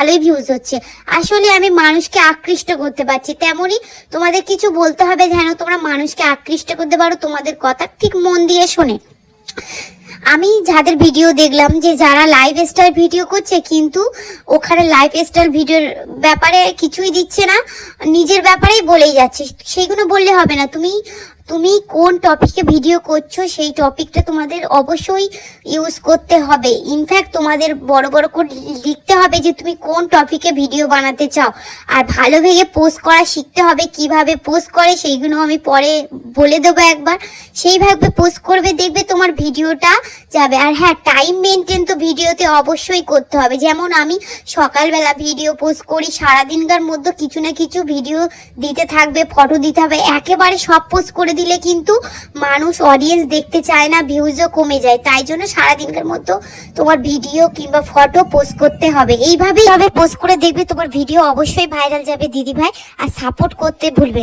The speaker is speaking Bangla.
ভালোই ভিউজ হচ্ছে। আসলে আমি মানুষকে আকৃষ্ট করতে পারছি, তেমনই তোমাদের কিছু বলতে হবে যেন তোমরা মানুষকে আকৃষ্ট করতে পারো তোমাদের কথা ঠিক মন দিয়ে শোনে। আমি যাদের ভিডিও দেখলাম যে যারা লাইফ স্টাইল ভিডিও করছে, কিন্তু ওখানে লাইফ স্টাইল ভিডিওর ব্যাপারে কিছুই দিচ্ছে না, নিজের ব্যাপারেই বলেই যাচ্ছে। সেইগুলো বললে হবে না। তুমি কোন টপিকে ভিডিও করছো সেই টপিকটা তোমাদের অবশ্যই ইউজ করতে হবে। ইনফ্যাক্ট তোমাদের বড় বড় করে লিখতে হবে যে তুমি কোন টপিকে ভিডিও বানাতে চাও। আর ভালো ভেবে পোস্ট করা শিখতে হবে, কিভাবে পোস্ট করে সেইগুলো আমি পরে বলে দেবো একবার। সেইভাবে পোস্ট করবে, দেখবে তোমার ভিডিওটা যাবে। আর হ্যাঁ, টাইম মেনটেন তো ভিডিওতে অবশ্যই করতে হবে। যেমন আমি সকালবেলা ভিডিও পোস্ট করি, সারাদিনকার মধ্যে কিছু না কিছু ভিডিও দিতে থাকবে, ফটো দিতে হবে। একেবারে সব পোস্ট করে দিলে কিন্তু মানুষ অডিয়েন্স দেখতে চায় না, ভিউজও কমে যায়। তাই জন্য সারাদিনকার মধ্যে তোমার ভিডিও কিংবা ফটো পোস্ট করতে হবে। এইভাবেই পোস্ট করে দেখবে তোমার ভিডিও অবশ্যই ভাইরাল যাবে দিদি ভাই। আর সাপোর্ট করতে ভুলবে।